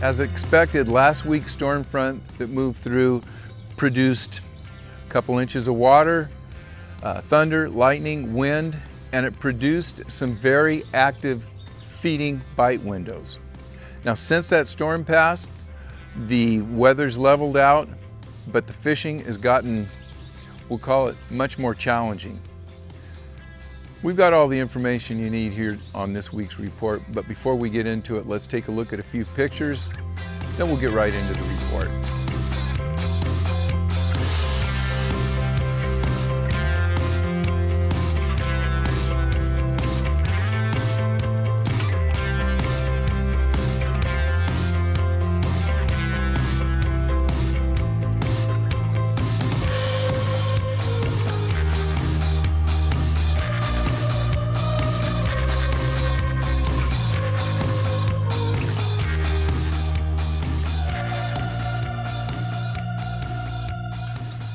As expected, last week's storm front that moved through produced a couple inches of water, thunder, lightning, wind, and it produced some very active feeding bite windows. Now, since that storm passed, the weather's leveled out, but the fishing has gotten, we'll call it, much more challenging. We've got all the information you need here on this week's report, but before we get into it, let's take a look at a few pictures, then we'll get right into the report.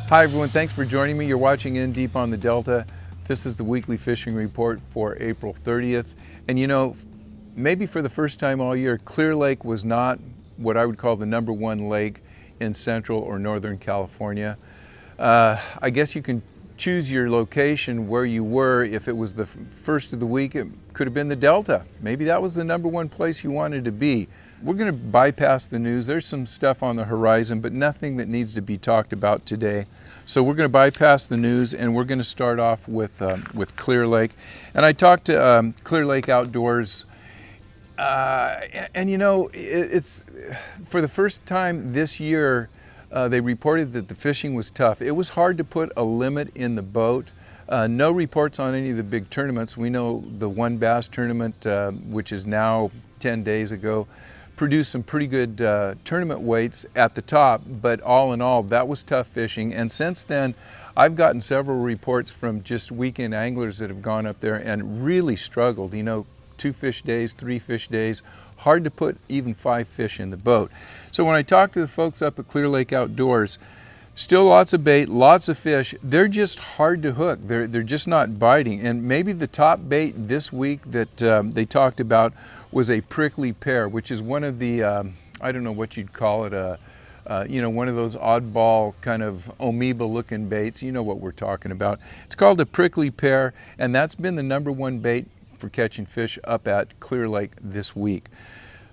Hi everyone, thanks for joining me. You're watching In Deep on the Delta. This is the weekly fishing report for April 30th. And you know, maybe for the first time all year, Clear Lake was not what I would call the #1 lake in Central or Northern California. I guess you can choose your location where you were. If it was the first of the week, it could have been the Delta. Maybe that was the #1 place you wanted to be. We're going to bypass the news. There's some stuff on the horizon, but nothing that needs to be talked about today. So we're going to bypass the news, and we're going to start off with Clear Lake. And I talked to Clear Lake Outdoors, and you know, it's for the first time this year, they reported that the fishing was tough. It was hard to put a limit in the boat. No reports on any of the big tournaments. We know the one bass tournament, which is now 10 days ago, produced some pretty good tournament weights at the top, but all in all, that was tough fishing. And since then, I've gotten several reports from just weekend anglers that have gone up there and really struggled. You know, 2 fish days, 3 fish days, hard to put even 5 fish in the boat. So when I talk to the folks up at Clear Lake Outdoors, still lots of bait, lots of fish. They're just hard to hook. They're just not biting. And maybe the top bait this week that they talked about was a prickly pear, which is one of the, I don't know what you'd call it, you know, one of those oddball kind of amoeba looking baits. You know what we're talking about. It's called a prickly pear, and that's been the #1 bait for catching fish up at Clear Lake this week.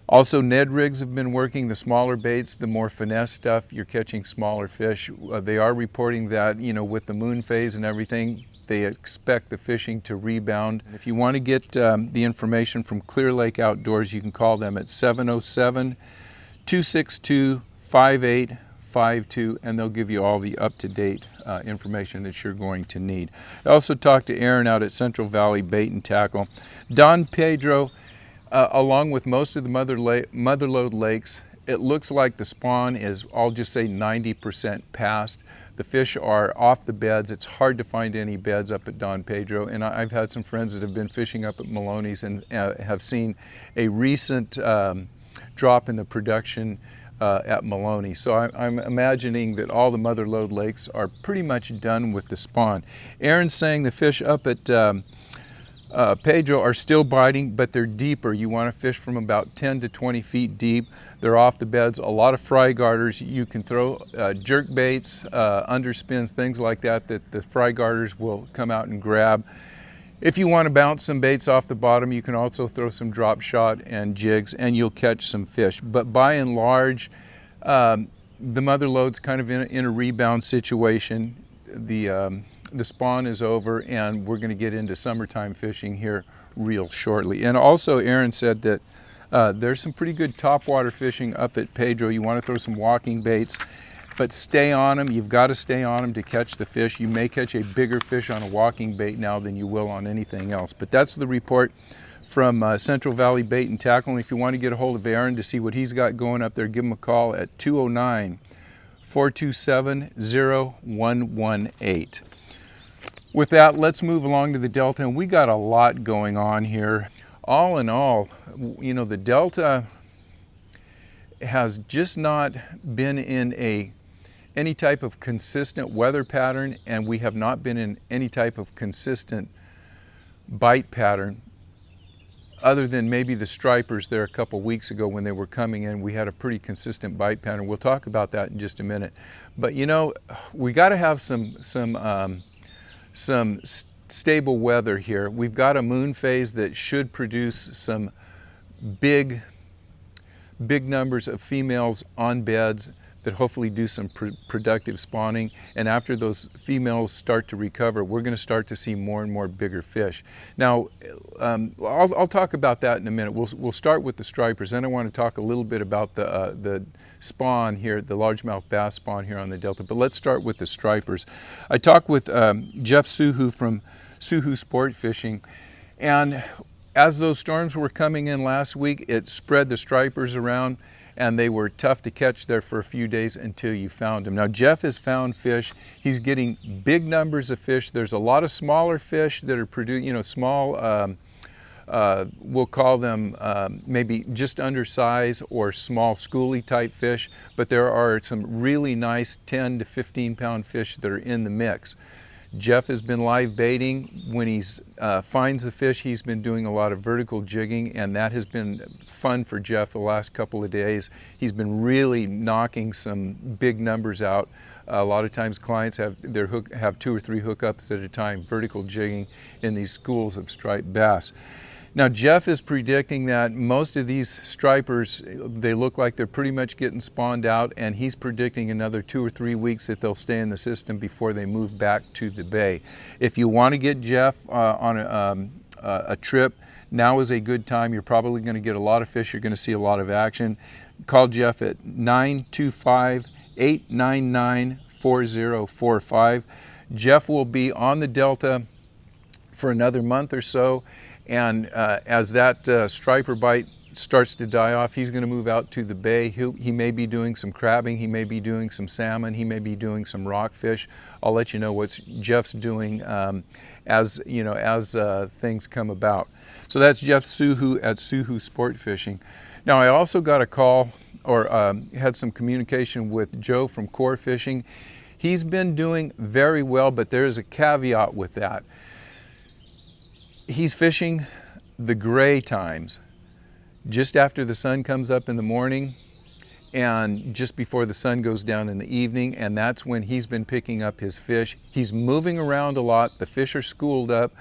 Also, Ned rigs have been working the smaller baits, the more finesse stuff. You're catching smaller fish. They are reporting that, you know, with the moon phase and everything, they expect the fishing to rebound. If you want to get the information from Clear Lake Outdoors, you can call them at 707-262-5852, and they'll give you all the up-to-date information that you're going to need. I also talked to Aaron out at Central Valley Bait and Tackle. Don Pedro, along with most of the Mother Lode lakes, it looks like the spawn is, I'll just say, 90% past. The fish are off the beds. It's hard to find any beds up at Don Pedro, and I've had some friends that have been fishing up at Maloney's and have seen a recent drop in the production at Maloney. So I'm imagining that all the Mother Lode lakes are pretty much done with the spawn. Aaron's saying the fish up at Pedro are still biting, but they're deeper. You want to fish from about 10 to 20 feet deep. They're off the beds. A lot of fry garters. You can throw jerk baits, underspins, things like that the fry garters will come out and grab. If you want to bounce some baits off the bottom, you can also throw some drop shot and jigs, and you'll catch some fish. But by and large, the Mother Lode's kind of in a rebound situation. The spawn is over, and we're going to get into summertime fishing here real shortly. And also, Aaron said that there's some pretty good topwater fishing up at Pedro. You want to throw some walking baits, but stay on them. You've got to stay on them to catch the fish. You may catch a bigger fish on a walking bait now than you will on anything else. But that's the report from Central Valley Bait and Tackle. And if you want to get a hold of Aaron to see what he's got going up there, give him a call at 209-427-0118. With that, let's move along to the Delta, and we got a lot going on here. All in all, you know, the Delta has just not been in any type of consistent weather pattern, and we have not been in any type of consistent bite pattern other than maybe the stripers there a couple weeks ago when they were coming in, we had a pretty consistent bite pattern. We'll talk about that in just a minute. But you know, we got to have some stable weather here. We've got a moon phase that should produce some big numbers of females on beds that hopefully do some productive spawning. And after those females start to recover, we're going to start to see more and more bigger fish. Now, I'll talk about that in a minute. We'll start with the stripers. Then I want to talk a little bit about the spawn here, the largemouth bass spawn here on the Delta. But let's start with the stripers. I talked with Jeff Suhu from Suhu Sport Fishing, and as those storms were coming in last week, it spread the stripers around, and they were tough to catch there for a few days until you found them. Now, Jeff has found fish. He's getting big numbers of fish. There's a lot of smaller fish that are producing, you know, small, we'll call them maybe just undersized or small schoolie type fish, but there are some really nice 10 to 15 pound fish that are in the mix. Jeff has been live baiting. When he finds the fish, he's been doing a lot of vertical jigging, and that has been fun for Jeff the last couple of days. He's been really knocking some big numbers out. A lot of times clients have 2 or 3 hookups at a time, vertical jigging in these schools of striped bass. Now, Jeff is predicting that most of these stripers, they look like they're pretty much getting spawned out, and he's predicting another 2 or 3 weeks that they'll stay in the system before they move back to the bay. If you want to get Jeff on a trip, now is a good time. You're probably going to get a lot of fish. You're going to see a lot of action. Call Jeff at 925-899-4045. Jeff will be on the Delta for another month or so. And as that striper bite starts to die off, he's going to move out to the bay. He may be doing some crabbing, he may be doing some salmon, he may be doing some rockfish. I'll let you know what Jeff's doing as things come about. So that's Jeff Suhu at Suhu Sport Fishing. Now, I also got a call or had some communication with Joe from Core Fishing. He's been doing very well, but there's a caveat with that. He's fishing the gray times, just after the sun comes up in the morning and just before the sun goes down in the evening, and that's when he's been picking up his fish. He's moving around a lot. The fish are schooled up.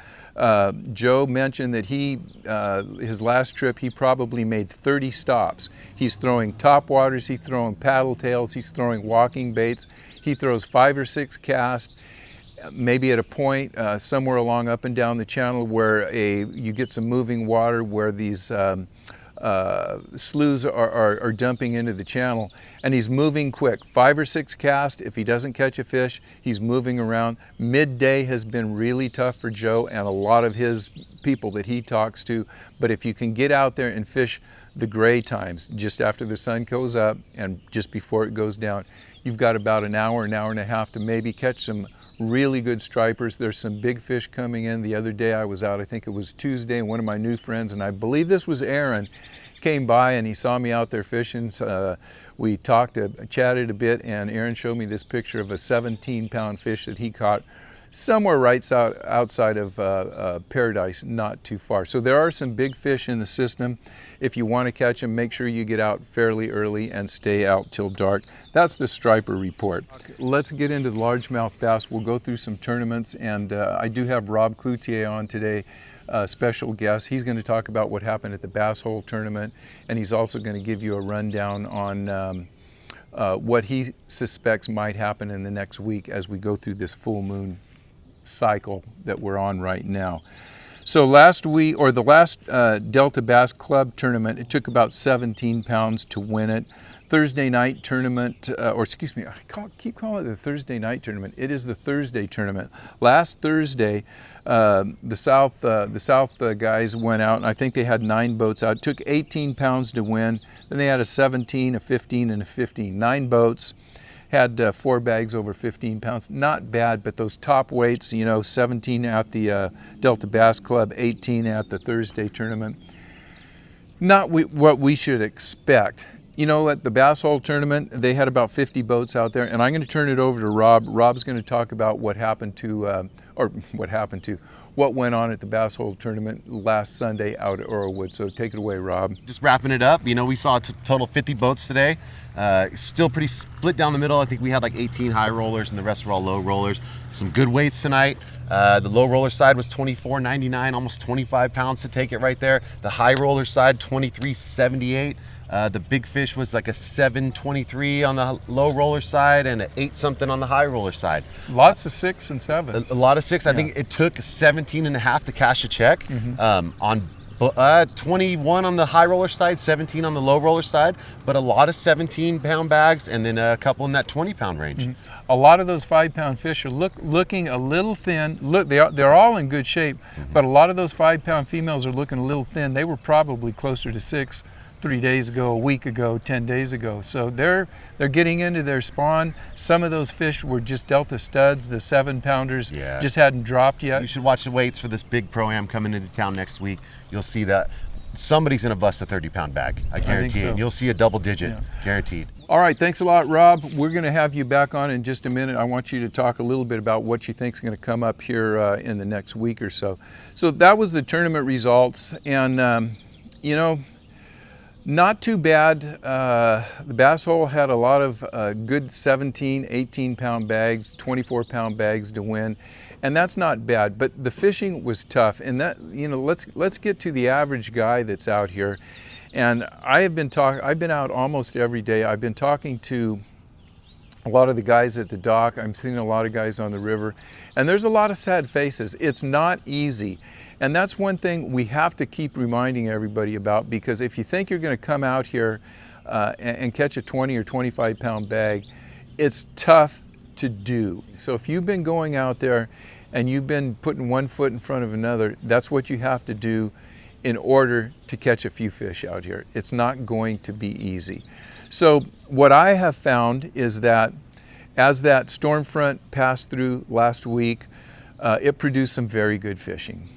Joe mentioned that his last trip, he probably made 30 stops. He's throwing topwaters, he's throwing paddle tails, he's throwing walking baits. He throws 5 or 6 casts. Maybe at a point somewhere along up and down the channel where you get some moving water, where these sloughs are dumping into the channel, and he's moving quick. 5 or 6 casts. If he doesn't catch a fish, he's moving around. Midday has been really tough for Joe and a lot of his people that he talks to, but if you can get out there and fish the gray times, just after the sun goes up and just before it goes down, you've got about an hour and a half to maybe catch some really good stripers. There's some big fish coming in. The other day I was out, I think it was Tuesday, and one of my new friends, and I believe this was Aaron, came by and he saw me out there fishing. We chatted a bit, and Aaron showed me this picture of a 17-pound fish that he caught somewhere right outside of Paradise, not too far. So there are some big fish in the system. If you want to catch them, make sure you get out fairly early and stay out till dark. That's the striper report. Okay, let's get into the largemouth bass. We'll go through some tournaments, and I do have Rob Cloutier on today, special guest. He's going to talk about what happened at the Bass Hole tournament, and he's also going to give you a rundown on what he suspects might happen in the next week as we go through this full moon cycle that we're on right now. So the last Delta Bass Club tournament, it took about 17 pounds to win it. Thursday night tournament, I keep calling it the Thursday night tournament. It is the Thursday tournament. Last Thursday, the South guys went out, and I think they had 9 boats out. It took 18 pounds to win. Then they had a 17, a 15, and a 15. 9 boats. Had 4 bags over 15 pounds. Not bad, but those top weights, 17 at the Delta Bass Club, 18 at the Thursday tournament. Not what we should expect. You know, at the Bass Hole tournament, they had about 50 boats out there, and I'm going to turn it over to Rob. Rob's going to talk about what happened to, what went on at the Bass Hole tournament last Sunday out at Oralwood. So take it away, Rob. Just wrapping it up, you know, we saw a total 50 boats today. Still pretty split down the middle. I think we had like 18 high rollers and the rest were all low rollers. Some good weights tonight. The low roller side was 24.99, almost 25 pounds to take it right there. The high roller side, 23.78. The big fish was like a 7.23 on the low roller side and an 8 something on the high roller side. Lots of 6 and 7s. A lot of 6. I think it took 17 and a half to cash a check. On 21 on the high roller side, 17 on the low roller side, but a lot of 17-pound bags and then a couple in that 20-pound range. A lot of those 5-pound fish are looking a little thin. Look, they're all in good shape, but a lot of those 5-pound females are looking a little thin. They were probably closer to 6 3 days ago, a week ago, 10 days ago. So they're getting into their spawn. Some of those fish were just Delta studs. The 7-pounders just hadn't dropped yet. You should watch the weights for this big pro-am coming into town next week. You'll see that somebody's going to bust a 30-pound bag. I guarantee it. You'll see a double digit, guaranteed. All right, thanks a lot, Rob. We're going to have you back on in just a minute. I want you to talk a little bit about what you think is going to come up here in the next week or so. So that was the tournament results, and you know, not too bad. The Bass Hole had a lot of good 17, 18-pound bags, 24-pound bags to win, and that's not bad. But the fishing was tough, and that, you know, let's get to the average guy that's out here. And I've been out almost every day. I've been talking to a lot of the guys at the dock. I'm seeing a lot of guys on the river, and there's a lot of sad faces. It's not easy. And that's one thing we have to keep reminding everybody about, because if you think you're going to come out here and catch a 20 or 25-pound bag, it's tough to do. So if you've been going out there and you've been putting one foot in front of another, that's what you have to do in order to catch a few fish out here. It's not going to be easy. So what I have found is that as that storm front passed through last week, it produced some very good fishing.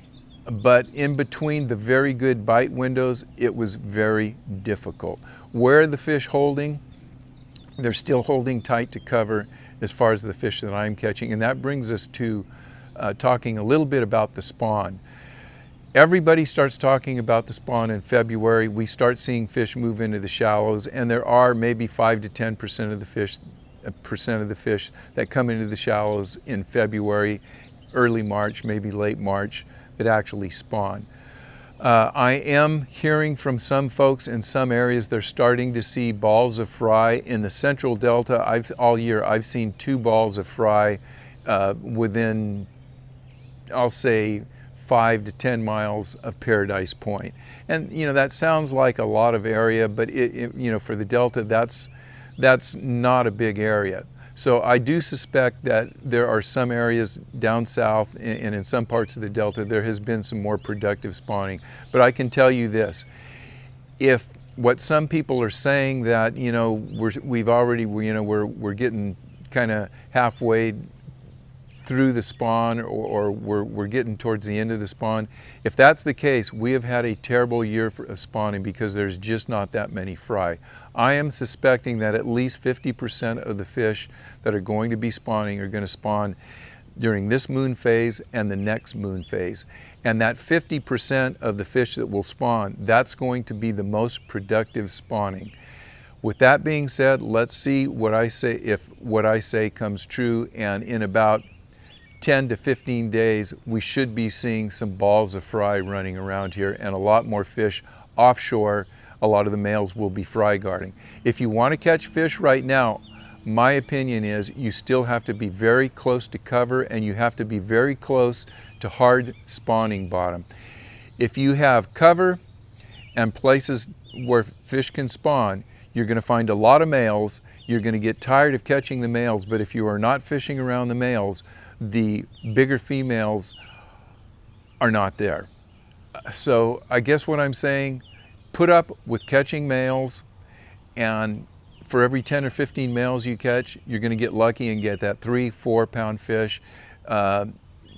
But in between the very good bite windows, it was very difficult. Where are the fish holding? They're still holding tight to cover as far as the fish that I'm catching. And that brings us to talking a little bit about the spawn. Everybody starts talking about the spawn in February. We start seeing fish move into the shallows, and there are maybe 5 to 10% of the fish that come into the shallows in February, early March, maybe late March, that actually spawn. I am hearing from some folks in some areas they're starting to see balls of fry. In the Central Delta, all year I've seen 2 balls of fry within, I'll say, 5 to 10 miles of Paradise Point. And you know, that sounds like a lot of area, but you know, for the Delta, that's not a big area. So I do suspect that there are some areas down south and in some parts of the Delta there has been some more productive spawning. But I can tell you this, if what some people are saying that, you know, we're getting kind of halfway through the spawn, or we're getting towards the end of the spawn, if that's the case, we have had a terrible year of spawning because there's just not that many fry. I am suspecting that at least 50% of the fish that are going to be spawning are going to spawn during this moon phase and the next moon phase. And that 50% of the fish that will spawn, that's going to be the most productive spawning. With that being said, let's see what I say, if what I say comes true, and in about 10 to 15 days, we should be seeing some balls of fry running around here and a lot more fish offshore. A lot of the males will be fry guarding. If you want to catch fish right now, my opinion is you still have to be very close to cover, and you have to be very close to hard spawning bottom. If you have cover and places where fish can spawn, you're going to find a lot of males. You're going to get tired of catching the males, but if you are not fishing around the males, the bigger females are not there. So I guess what I'm saying, put up with catching males, and for every 10 or 15 males you catch, you're going to get lucky and get that 3-4 pound fish.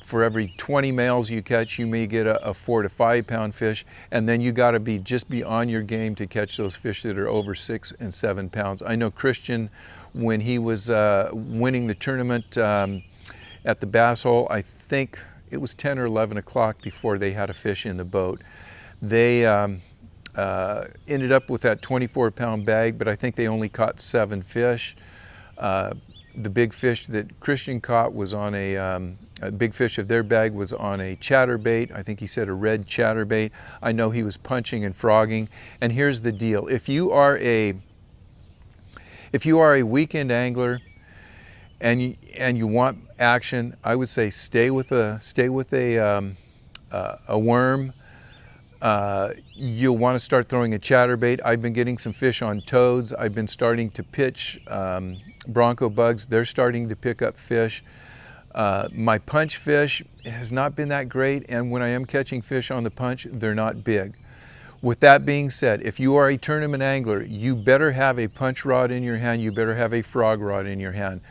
for every 20 males you catch, you may get a 4 to 5 pound fish, and then you got to be on your game to catch those fish that are over 6 and 7 pounds. I know Christian, when he was winning the tournament at the Bass Hole, I think it was 10 or 11 o'clock before they had a fish in the boat. They ended up with that 24-pound bag, but I think they only caught 7 fish. The big fish that Christian caught was on a big fish of their bag was on a chatterbait. I think he said a red chatterbait. I know he was punching and frogging. And here's the deal: if you are a weekend angler and you want action, I would say stay with a worm. You'll want to start throwing a chatterbait. I've been getting some fish on toads. I've been starting to pitch bronco bugs. They're starting to pick up fish. My punch fish has not been that great, and when I am catching fish on the punch, they're not big. With that being said, if you are a tournament angler, you better have a punch rod in your hand, you better have a frog rod in your hand.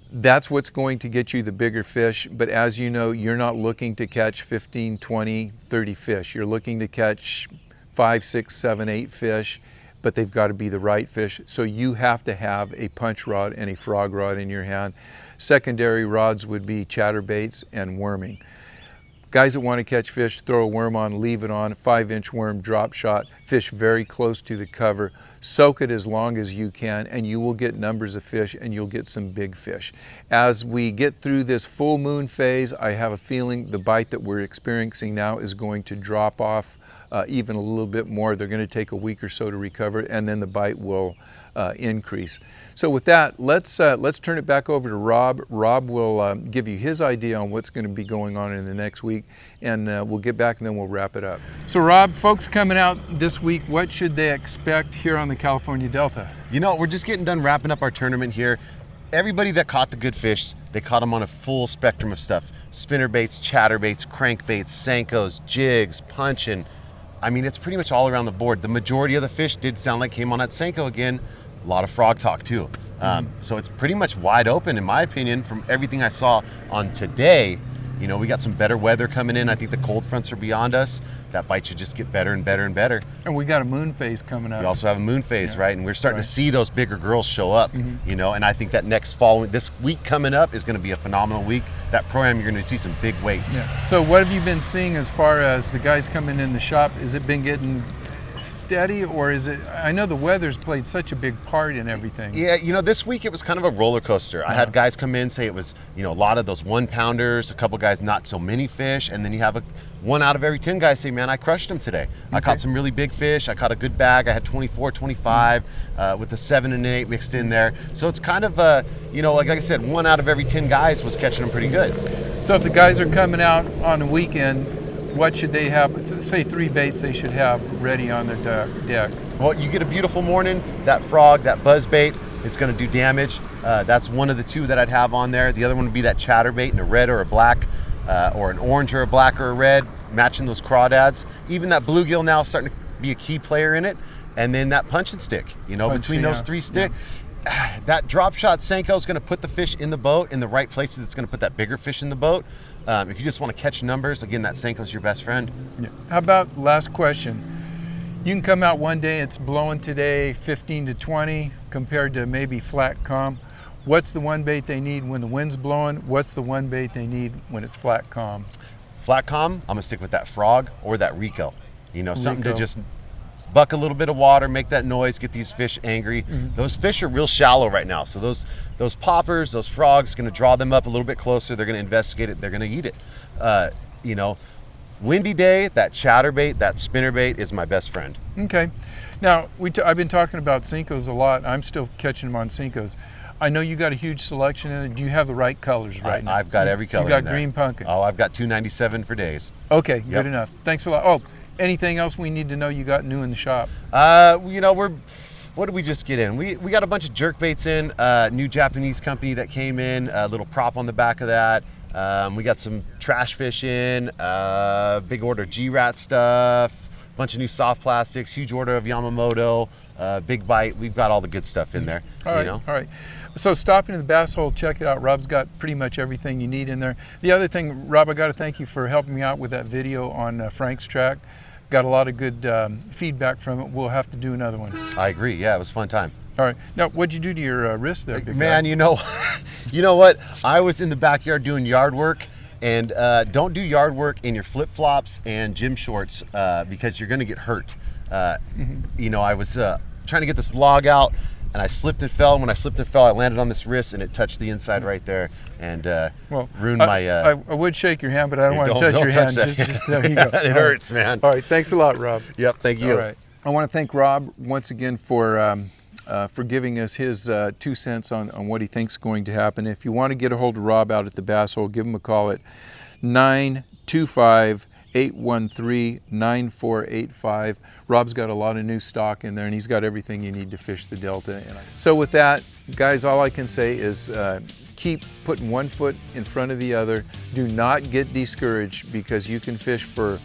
That's what's going to get you the bigger fish, but as you know, you're not looking to catch 15, 20, 30 fish. You're looking to catch 5, 6, 7, 8 fish, but they've got to be the right fish. So you have to have a punch rod and a frog rod in your hand. Secondary rods would be chatterbaits and worming. Guys that want to catch fish, throw a worm on, leave it on, 5-inch worm, drop shot, fish very close to the cover, soak it as long as you can, and you will get numbers of fish and you'll get some big fish. As we get through this full moon phase, I have a feeling the bite that we're experiencing now is going to drop off even a little bit more. They're going to take a week or so to recover, and then the bite will increase. So with that, let's turn it back over to Rob. Rob will give you his idea on what's going to be going on in the next week, and we'll get back and then we'll wrap it up. So Rob, folks coming out this week, what should they expect here on the California Delta? You know, we're just getting done wrapping up our tournament here. Everybody that caught the good fish, they caught them on a full spectrum of stuff. Spinnerbaits, chatterbaits, crankbaits, Senkos, jigs, punching. I mean, it's pretty much all around the board. The majority of the fish did sound like came on that Senko again. A lot of frog talk too. So it's pretty much wide open in my opinion from everything I saw on today. You know, we got some better weather coming in. I think the cold fronts are beyond us. That bite should just get better and better and better. And we got a moon phase coming up. We also have a moon phase, right? And we're starting to see those bigger girls show up, you know, and I think that this week coming up is going to be a phenomenal week. That program, you're going to see some big weights. Yeah. So what have you been seeing as far as the guys coming in the shop? Has it been getting steady, or is it, I know the weather's played such a big part in everything. Yeah, you know, this week it was kind of a roller coaster. I had guys come in, say it was, you know, a lot of those 1-pounders, a couple guys not so many fish, and then you have 1 out of every 10 guys say, man, I crushed them today. I caught some really big fish. I caught a good bag. I had 24, 25 with the 7 and an 8 mixed in there. So it's kind of, you know, like I said, 1 out of every 10 guys was catching them pretty good. So if the guys are coming out on a weekend, what should they have, say 3 baits they should have ready on their deck? Well, you get a beautiful morning, that frog, that buzz bait, it's going to do damage. That's one of the 2 that I'd have on there. The other one would be that chatterbait in a red or a black, or an orange or a black or a red, matching those crawdads. Even that bluegill now starting to be a key player in it. And then that punch and stick, you know, between those 3 sticks. Yeah. That drop shot Senko is going to put the fish in the boat in the right places. It's going to put that bigger fish in the boat. If you just want to catch numbers, again, that Senko is your best friend. Yeah. How about, last question, you can come out one day, it's blowing today 15 to 20 compared to maybe flat calm. What's the one bait they need when the wind's blowing? What's the one bait they need when it's flat calm? Flat calm, I'm going to stick with that frog or that Rico. You know, something to just buck a little bit of water, make that noise, get these fish angry. Those fish are real shallow right now. So those poppers, those frogs, going to draw them up a little bit closer. They're going to investigate it. They're going to eat it. You know, windy day, that chatterbait, that spinnerbait is my best friend. Okay. Now, I've been talking about Senkos a lot. I'm still catching them on Senkos. I know you got a huge selection in it. Do you have the right colors right now? I've got every color You got in there. green pumpkin. Oh, I've got 297 for days. Okay, good enough. Thanks a lot. Oh, anything else we need to know you got new in the shop? You know, what did we just get in? We got a bunch of jerk baits in, new Japanese company that came in, a little prop on the back of that. We got some trash fish in, big order G-Rat stuff, bunch of new soft plastics, huge order of Yamamoto, big bite. We've got all the good stuff in there. All right, all right. So stop into the bass hole, check it out. Rob's got pretty much everything you need in there. The other thing, Rob, I got to thank you for helping me out with that video on Frank's track. Got a lot of good feedback from it. We'll have to do another one. I agree. Yeah, it was a fun time. All right. Now, what'd you do to your wrist there, big Man, guy? you know what? I was in the backyard doing yard work, and don't do yard work in your flip-flops and gym shorts because you're going to get hurt. You know, I was trying to get this log out, and I slipped and fell. And when I slipped and fell, I landed on this wrist, and it touched the inside right there, and ruined my. I would shake your hand, but I don't want to touch your hand. Just there you go. It hurts, man. All right. Thanks a lot, Rob. Yep. Thank you. All right. I want to thank Rob once again for giving us his 2 cents on what he thinks is going to happen. If you want to get a hold of Rob out at the Bass Hole, give him a call at 925-813-9485. Rob's got a lot of new stock in there, and he's got everything you need to fish the Delta. So with that, guys, all I can say is keep putting one foot in front of the other. Do not get discouraged because you can fish for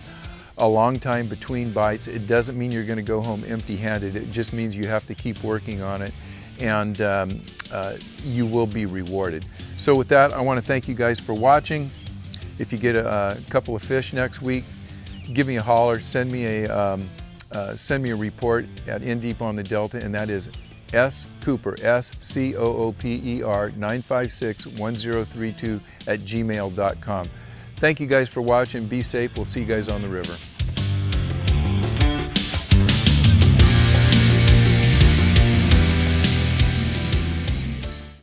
a long time between bites. It doesn't mean you're going to go home empty-handed. It just means you have to keep working on it, and you will be rewarded. So with that, I want to thank you guys for watching. If you get a couple of fish next week, give me a holler. Send me a report at In Deep on the Delta, and that is S Cooper, SCOOPER 9561032 @gmail.com. Thank you guys for watching. Be safe. We'll see you guys on the river.